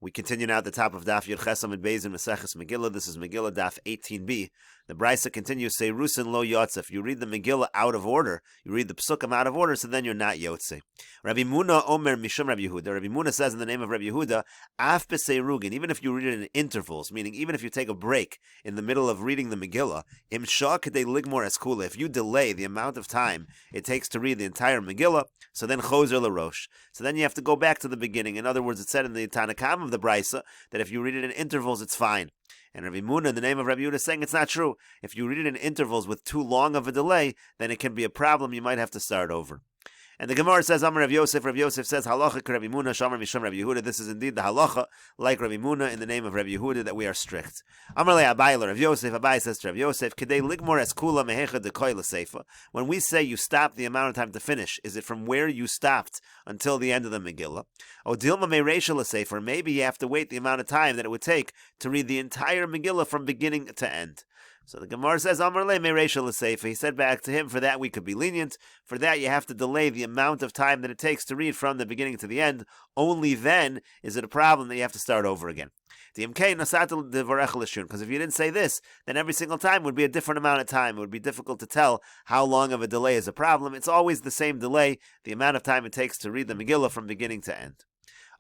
We continue now at the top of Daf Yud Chesam and Beis in Meseches Megillah. This is Megillah Daf 18b. The Brisa continues, say Rusin lo yotze. If you read the Megillah out of order, you read the Psukim out of order, so then you're not yotze. Rabbi Muna Omer Mishum Rabbi Yehuda. Rabbi Muna says in the name of Rabbi Yehuda, Af b'seirugin, even if you read it in intervals, meaning even if you take a break in the middle of reading the Megillah, Im shah kedei ligmor eskula, if you delay the amount of time it takes to read the entire Megillah, so then chozer l'rosh. So then you have to go back to the beginning. In other words, it said in the Tanakam of the Brisa that if you read it in intervals, it's fine. And Rabbi Muna, in the name of Rabbi Yehuda, is saying it's not true. If you read it in intervals with too long of a delay, then it can be a problem. You might have to start over. And the Gemara says, Amar Rav Yosef. Rav Yosef says, Halacha Rabbi Muna, Shamar Misham Rabbi Yehuda. This is indeed the halacha, like Rabbi Muna, in the name of Rabbi Yehuda, that we are strict. Amar Le Abai Rav Yosef. Abai says to Rav Yosef, Kedei ligmor es kula mehecha dekoy l'seifa. When we say you stop the amount of time to finish, is it from where you stopped until the end of the Megillah? O dilma mereisha l'seifa. Maybe you have to wait the amount of time that it would take to read the entire Megillah from beginning to end. So the Gemara says, Amar le mereisha l'seifa. He said back to him, for that we could be lenient. For that you have to delay the amount of time that it takes to read from the beginning to the end. Only then is it a problem that you have to start over again. Because if you didn't say this, then every single time would be a different amount of time. It would be difficult to tell how long of a delay is a problem. It's always the same delay, the amount of time it takes to read the Megillah from beginning to end.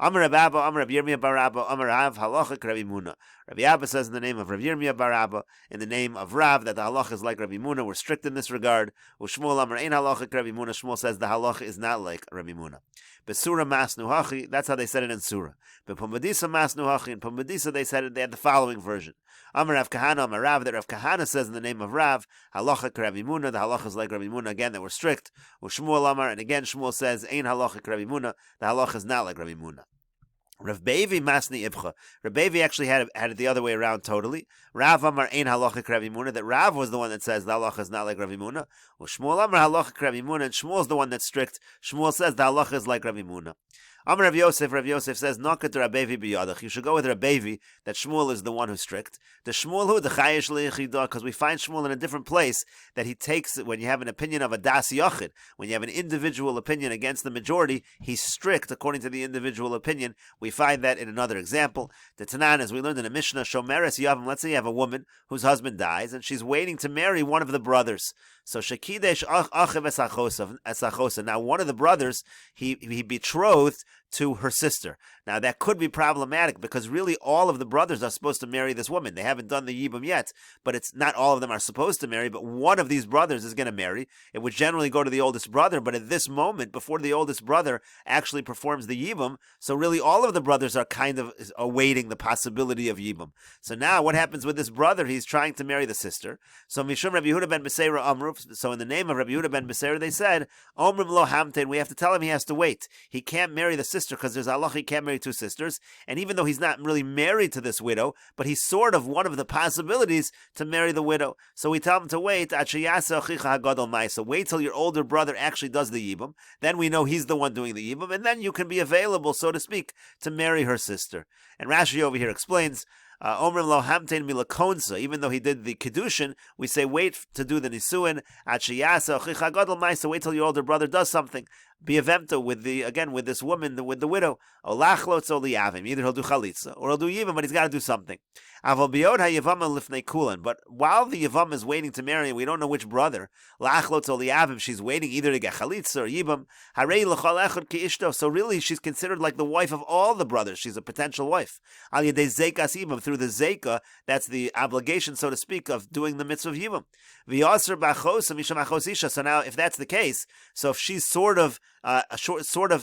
Amar Rav Abba, Amar Rav Yirmiyah bar Abba, Amar Rav, halacha Rabbi Muna. Rabbi Abba says in the name of Rav Yirmiyah bar Abba, in the name of Rav, that the halacha is like Rabbi Muna. We're strict in this regard. Shmuel Amar ein halacha Rabbi Muna. Shmuel says the halacha is not like Rabbi Muna. Besura masnu hachi, that's how they said it in Surah. But Pumbedisa masnu hachi, in Pumbedisa they said it, they had the following version. Amar Rav Kahana, Amar Rav, that Rav Kahana says in the name of Rav, halacha Rabbi Muna, the halacha is like Rabbi Muna, again, that we're strict. Shmuel Amar, and again Shmuel says, ein halacha Rabbi Muna, the halacha is not like Rabbi Muna. Rav Bevi Masni Ibcha. Rav Bevi actually had it the other way around totally. Rav Amar ein halacha Rabbi Muna, that Rav was the one that says the halacha is not like Rabbi Muna. Well, Shmuel Amar halacha Rabbi Muna, and Shmuel is the one that's strict. Shmuel says the halacha is like Rabbi Muna. Amar Rav Yosef says, Nokat Rav Bevi biyadach. You should go with Rav Bevi, that Shmuel is the one who's strict. The Shmuel who, the chayesh le'ichidah, because we find Shmuel in a different place, that he takes, when you have an opinion of a das yachid, when you have an individual opinion against the majority, he's strict according to the individual opinion. We find that in another example. The Tanan, as we learned in a Mishnah, Shomeres Yavam, let's say you have a woman whose husband dies, and she's waiting to marry one of the brothers. So Shekidesh Achiv Esachosa. Now one of the brothers, he betrothed to her sister. Now that could be problematic because really all of the brothers are supposed to marry this woman. They haven't done the Yibum yet, but it's not all of them are supposed to marry, but one of these brothers is going to marry. It would generally go to the oldest brother, but at this moment, before the oldest brother actually performs the Yibum, so really all of the brothers are kind of awaiting the possibility of Yibum. So now what happens with this brother? He's trying to marry the sister. So Mishum Rabbi Yehuda ben Beseira Amru, so in the name of Rabbi Yehuda ben Beseira, they said, Omrim lo hamten, we have to tell him he has to wait. He can't marry the sister because there's Allah, he can't marry two sisters. And even though he's not really married to this widow, but he's sort of one of the possibilities to marry the widow. So we tell him to wait. So wait till your older brother actually does the Yibum. Then we know he's the one doing the Yibum. And then you can be available, so to speak, to marry her sister. And Rashi over here explains, Omrim lo hamtein milakonsa. Even though he did the kedushin, we say wait to do the nisuin. So wait till your older brother does something. Be avemta with this woman, with the widow. Olachlotz oliyavim. Either he'll do chalitza or he'll do yibam, but he's got to do something. Aval biyod hayavama lifnei kulan. But while the yavam is waiting to marry, we don't know which brother. Lachlotz oliyavim. She's waiting either to get chalitza or yibam. Harei l'chol echad kiishto. So really, she's considered like the wife of all the brothers. She's a potential wife. Al yedei zekas yibam, through the zeka. That's the obligation, so to speak, of doing the mitzvah of yibam. V'yaser b'achos misham achos isha. So now, if that's the case, so if she's sort of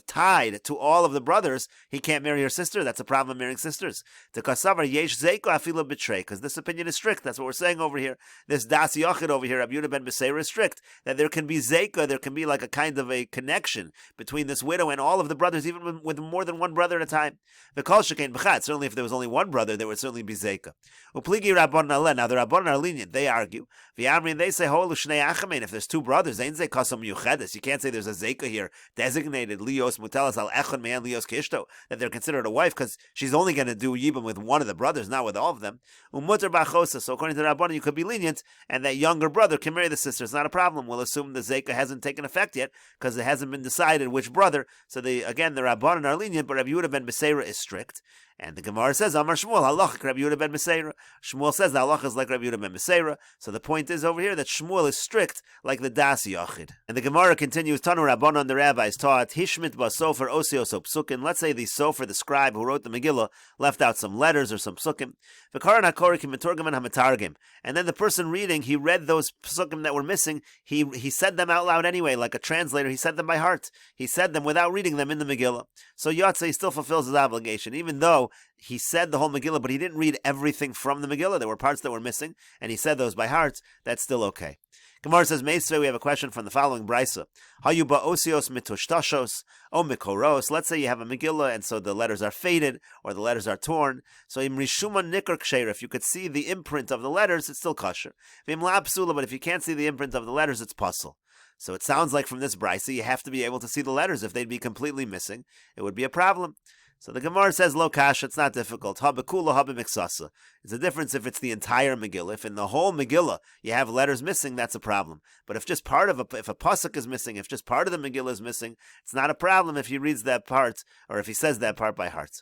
tied to all of the brothers, he can't marry her sister. That's a problem marrying sisters. Because this opinion is strict. That's what we're saying over here. This das yachid over here, Rabbi Yehuda ben Beseira, is strict. That there can be zeka, there can be like a kind of a connection between this widow and all of the brothers, even with more than one brother at a time. Certainly if there was only one brother, there would certainly be zeka. Now the Rabbanan are lenient. They argue. They say, if there's two brothers, you can't say there's a zeka here designated lios mutelas al echon me'an lios kishto, that they're considered a wife because she's only going to do yibam with one of the brothers, not with all of them. Umuter b'chosa. So according to the Rabbanan, you could be lenient, and that younger brother can marry the sister. It's not a problem. We'll assume the zeka hasn't taken effect yet because it hasn't been decided which brother. So the Rabbanan are lenient, but Rabbi Yehuda ben Beseira is strict. And the Gemara says, Amar Shmuel, halacha Rabbi Yehuda ben Meseira. Shmuel says the halacha is like Rabbi Yehuda ben Meseira. So the point is over here that Shmuel is strict like the Das Yachid. And the Gemara continues, Tanu Rabbanon, the rabbis taught, Hishmit ba sofer osios psukim. Let's say the sofer, the scribe who wrote the Megillah, left out some letters or some psukim. V'karan hakorikim meturgaman hamatargim. And then the person reading, he read those psukim that were missing. He said them out loud anyway, like a translator. He said them by heart. He said them without reading them in the Megillah. So Yotzei still fulfills his obligation, even though he said the whole Megillah, but he didn't read everything from the Megillah. There were parts that were missing, and he said those by heart. That's still okay. Gemara says, Meisvei, we have a question from the following brisa. Hayuba osios mitushtoshos o mikoros. Let's say you have a Megillah, and so the letters are faded, or the letters are torn. So im rishuma nikr ksher, if you could see the imprint of the letters, it's still kosher. Vim la psula, but if you can't see the imprint of the letters, it's puzzle. So it sounds like from this brisa, you have to be able to see the letters. If they'd be completely missing, it would be a problem. So the Gemara says, lo kasha, it's not difficult. Ha bekula, ha b'miksasa. It's a difference if it's the entire Megillah. If in the whole Megillah you have letters missing, that's a problem. But if just part of if a pasuk is missing, if just part of the Megillah is missing, it's not a problem if he reads that part, or if he says that part by heart.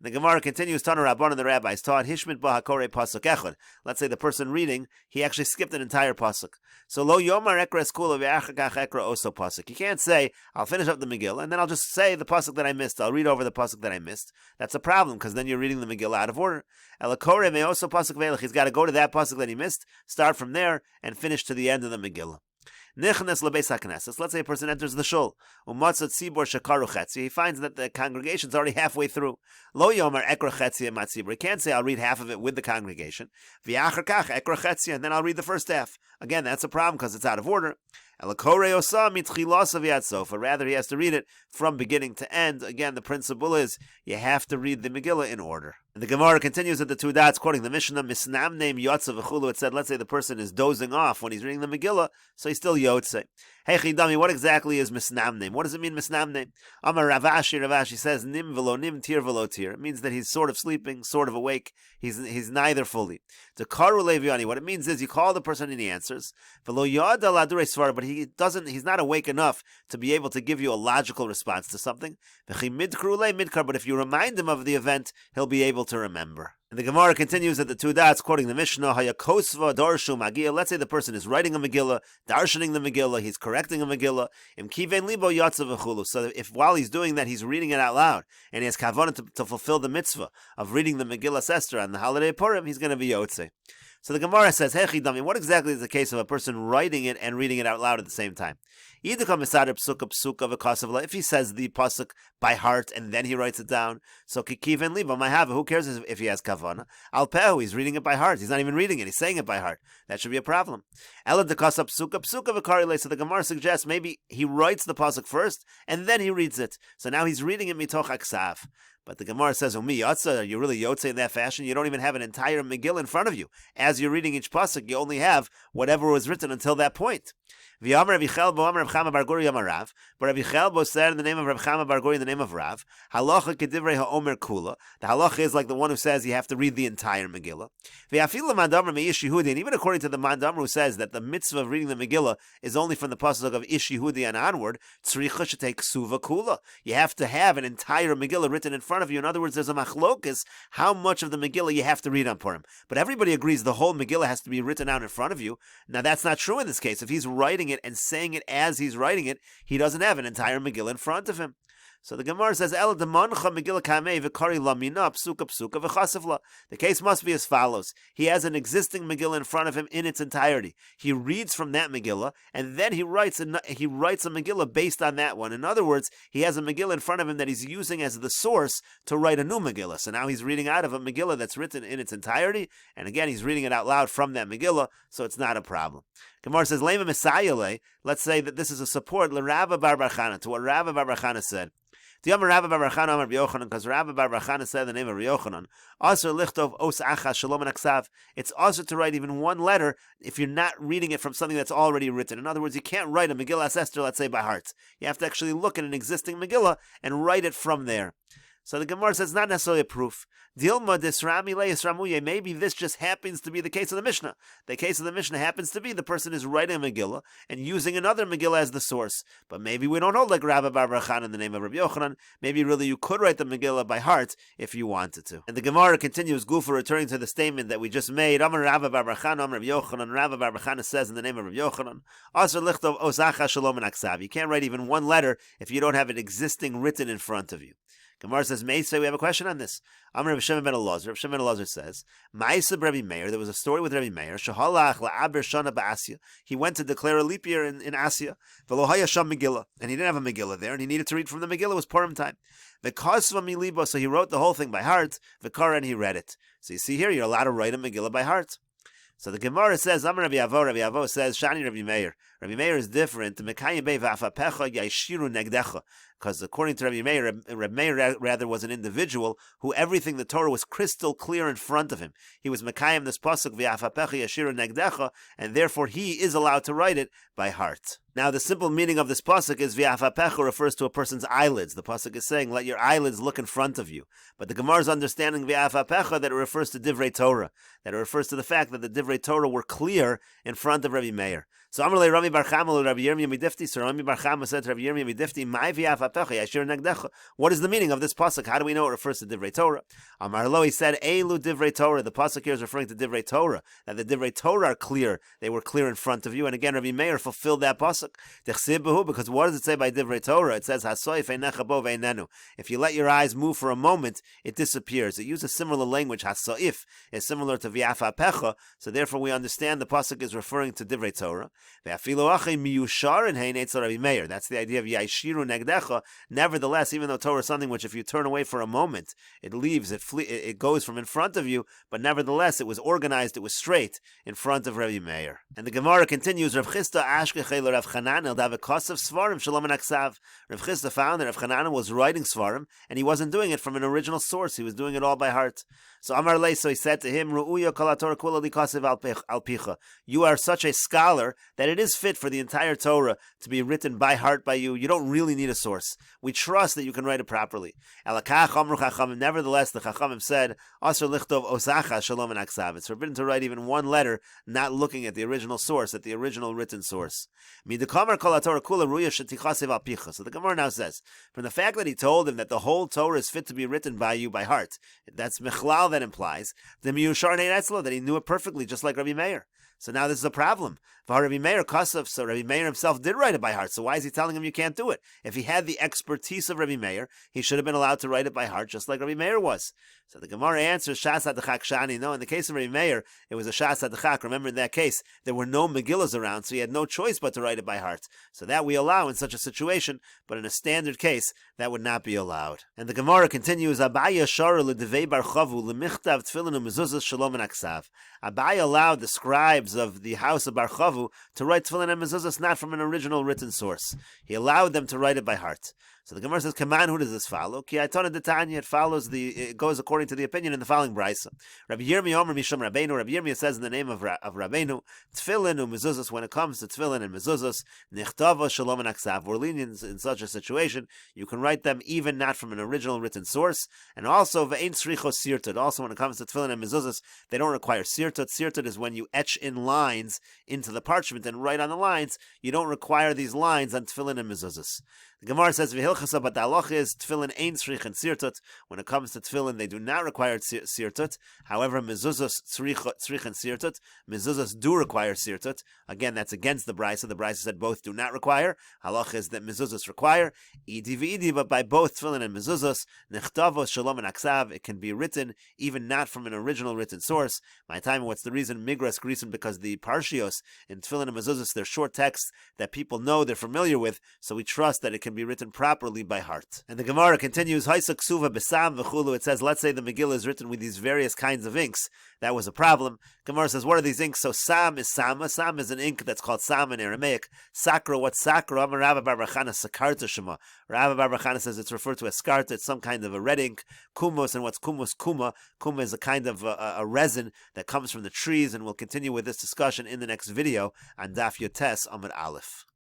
The Gemara continues, Tanu Rabbanan, the rabbis taught, Hishmit ba hakore pasuk echad. Let's say the person reading, he actually skipped an entire pasuk. So lo yomar ekra eskula v'achakach ekra oso pasuk. You can't say, I'll finish up the Megillah, and then I'll just say the pasuk that I missed. I'll read over the pasuk that I missed. That's a problem, because then you're reading the Megillah out of order. Elakore me oso pasuk ve'elach. He's got to go to that pasuk that he missed, start from there, and finish to the end of the Megillah. Nichnas lebeis hakneses. Let's say a person enters the shul. Umatzat tzibor shekaru chetzi. He finds that the congregation's already halfway through. Lo yomer ekra chetzi matzibor. He can't say I'll read half of it with the congregation. V'achar kach ekra chetzi, and then I'll read the first half. Again, that's a problem because it's out of order. Elakore osa mitchilasa v'yad sofa. Rather, he has to read it from beginning to end. Again, the principle is you have to read the Megillah in order. And the Gemara continues at the two dots, quoting the Mishnah, Misnam name Yotze v'chulu. It said, let's say the person is dozing off when he's reading the Megillah, so he's still Yotze. Hey Chidami, what exactly is Misnam name? What does it mean, Misnam name? Amar Ravashi says, Nim velo nim, tir velo tir. It means that he's sort of sleeping, sort of awake. He's neither fully. To karu leviani, what it means is you call the person and he answers. Velo yada ladure svar, but he's not awake enough to be able to give you a logical response to something. But if you remind him of the event, he'll be able to remember. And the Gemara continues at the two dots, quoting the Mishnah, Hayakosva darshu magia. Let's say the person is writing a Megillah, darshaning the Megillah, he's correcting a Megillah. Im kiven libo yatzav v'chulu. So if while he's doing that, he's reading it out loud, and he has kavanah to fulfill the mitzvah of reading the Megillah Esther on the holiday Purim, he's going to be yotze. So the Gemara says, Hey Chidami, what exactly is the case of a person writing it and reading it out loud at the same time? If he says the pasuk by heart and then he writes it down, so kikiven liba mayhava. Who cares if he has kavana? Al pehu, he's reading it by heart. He's not even reading it. He's saying it by heart. That should be a problem. Ela dekasa psuka v'karile. So the Gemara suggests maybe he writes the pasuk first and then he reads it. So now he's reading it mitoch aksav. But the Gemara says, Umi Yotze, are you really Yotze in that fashion? You don't even have an entire Megillah in front of you. As you're reading each pasuk, you only have whatever was written until that point. But Rabbi Chelbo said in the name of Reb Chama Bar Gori, in the name of Rav, Halacha kedivrei ha'omer kula. The halacha is like the one who says you have to read the entire Megillah. And even according to the Mandamar who says that the mitzvah of reading the Megillah is only from the pasuk of Ish Yehudi and onward, tzricha should take ksuva kula. You have to have an entire Megillah written in front of you. In other words, there's a machlokas how much of the Megillah you have to read on Purim. But everybody agrees the whole Megillah has to be written out in front of you. Now that's not true in this case. If he's writing it and saying it as he's writing it, he doesn't have an entire Megillah in front of him. So the Gemara says, "El demancha Megillah kamei v'kari lamina psuka psuka v'chasivla." The case must be as follows: he has an existing Megillah in front of him in its entirety. He reads from that Megillah, and then he writes a Megillah based on that one. In other words, he has a Megillah in front of him that he's using as the source to write a new Megillah. So now he's reading out of a Megillah that's written in its entirety, and again, he's reading it out loud from that Megillah, so it's not a problem. Gemara says, "Lema Messiah." Let's say that this is a support L'Rava Bar Bar Chana, to what Rava Bar Bar Chana said. Because Rava Bar Bar Chana said the name of Yochanan, Asr lichtov os achas shalom and aksav. It's also to write even one letter if you're not reading it from something that's already written. In other words, you can't write a Megillah Esther, let's say, by heart. You have to actually look at an existing Megillah and write it from there. So the Gemara says it's not necessarily a proof. Dilma disrami leis ramuye. Maybe this just happens to be the case of the Mishnah. The case of the Mishnah happens to be the person is writing a Megillah and using another Megillah as the source. But maybe we don't hold like Rabbi Bar Barchan in the name of Rabbi Yochanan. Maybe really you could write the Megillah by heart if you wanted to. And the Gemara continues, Gufa, returning to the statement that we just made. Amar Rabbi Bar Barchan, Amar Rabbi Yochanan. Rabbi Bar Barchan says in the name of Rabbi Yochanan, Asr lichtov osacha shalom and aksav. You can't write even one letter if you don't have it existing written in front of you. Gemara says, Meisei, we have a question on this. Amar Rav Shimon ben Elazar. Rav Shimon ben Elazar says, Ma'aseh Rabbi Meir. There was a story with Rabbi Meir. Shehalach la'aber shana ba'asya. He went to declare a leap year in Asya. V'lo haya sham Megillah. And he didn't have a Megillah there, and he needed to read from the Megillah. It was Purim time. V'kasva milibo. So he wrote the whole thing by heart. V'kara, and he read it. So you see here, you're allowed to write a Megillah by heart. So the Gemara says, Amar Rabbi Avo. Rabbi Avo says, Shani Rabbi Meir. Rabbi Meir is different. Because according to Rabbi Meir, Rabbi Meir rather was an individual who everything the Torah was crystal clear in front of him. He was Mekayim this pasuk v'afapecha yashiru negdecha, and therefore he is allowed to write it by heart. Now the simple meaning of this pasuk is v'afapecha refers to a person's eyelids. The pasuk is saying, let your eyelids look in front of you. But the Gemara is understanding v'afapecha that it refers to divrei Torah, that it refers to the fact that the divrei Torah were clear in front of Rabbi Meir. So Amalei Rami Bar Chama Rabbi Yirmiyah Midifti. So Rami Bar Chama said to Rabbi Yirmiyah Midifti, "My v'afapecha yashir negdecha." What is the meaning of this pasuk? How do we know it refers to divrei Torah? Amar Lo, he said, "Elu divrei Torah." The pasuk here is referring to divrei Torah. That the divrei Torah are clear; they were clear in front of you. And again, Rabbi Meir fulfilled that pasuk. Because what does it say by divrei Torah? It says, "Hasoif einecha bo ve'einenu." If you let your eyes move for a moment, it disappears. It uses similar language. Hasoif is similar to v'afapecha. So therefore, we understand the pasuk is referring to divrei Torah. That's the idea of Yaishiru Negdecha. Nevertheless, even though Torah is something which if you turn away for a moment, it leaves, it goes from in front of you, but nevertheless it was organized, it was straight in front of Rabbi Meir. And the Gemara continues, Rav Chisda Ashkechel Rav Chanan El Davikosav Svarim Shalom and Aksav. Rav Chisda found that Rav Chanan was writing Svarim, and he wasn't doing it from an original source, he was doing it all by heart. So Amar Lei, so he said to him, Ru'uya Kalator Kula Likasev Al Picha. You are such a scholar that it is fit for the entire Torah to be written by heart by you. You don't really need a source. We trust that you can write it properly. Nevertheless, the Chachamim said, Asr lichtov osacha shalom and aksav. It's forbidden to write even one letter not looking at the original source, at the original written source. So the Gemara now says, from the fact that he told him that the whole Torah is fit to be written by you by heart, that's mechlal that implies, that he knew it perfectly, just like Rabbi Meir. So now this is a problem. For Rabbi Meir Kasav, so Rabbi Meir himself did write it by heart. So why is he telling him you can't do it? If he had the expertise of Rabbi Meir, he should have been allowed to write it by heart, just like Rabbi Meir was. So the Gemara answers, Shas Adachak Shani. No, in the case of Rabbi Meir, it was a Shas Adachak. Remember, in that case, there were no Megillas around, so he had no choice but to write it by heart. So that we allow in such a situation, but in a standard case, that would not be allowed. And the Gemara continues, Abaya Shara L'Devei Bar Chavu L'Michtav Tfilin U'Mezuzas Shalom and Aksav. Abaya allowed the scribes of the house of Bar Chavu to write Tfilin and Mezuzas not from an original written source. He allowed them to write it by heart. So the Gemara says, Kaman, who does this follow? Ki Aitana Detanya, it goes according to the opinion in the following brisa. Rabbi Yirmiyah Omer Mishum Rabbeinu. Rabbi Yirmiyah says in the name of Rabbeinu, Tfilin u Mezuzas, when it comes to Tfilin and Mezuzas, Nichtava Shalom and Aksav. We're lenient in such a situation. You can write them even not from an original written source. And also, Ve'ein Sricho Sirtut. Also, when it comes to Tfilin and Mezuzas, they don't require Sirtut. Sirtut is when you etch in lines into the parchment and write on the lines. You don't require these lines on Tfilin and Mezuzas. The Gemara says, "V'hilchasa," but the halach is tefillin ein tzrich and sirtut. When it comes to tefillin, they do not require sirtut. However, mezuzos tzrich and sirtut. Mezuzos do require sirtut. Again, that's against the brisa. The brisa said both do not require. Halach is that mezuzos require. Idi v'idi, but by both tefillin and mezuzos, nechtavos shalom and aksav, it can be written even not from an original written source. My time, what's the reason? Migras reason because the parshios in tefillin and mezuzos, they're short texts that people know, they're familiar with, so we trust that it can be written properly by heart. And the Gemara continues, Haisa ksuva besam v'chulu. It says, let's say the Megillah is written with these various kinds of inks. That was a problem. Gemara says, what are these inks? So sam is sama. Sam is an ink that's called sam in Aramaic. Sakra, what's sakra? Amar Rabbi Bar Barchana sakarta shema. Rabbi Bar Barchana says it's referred to as skarta. It's some kind of a red ink. Kumos, and what's kumos? Kuma. Kuma is a kind of a resin that comes from the trees, and we'll continue with this discussion in the next video on Daf Yotes Amud Aleph.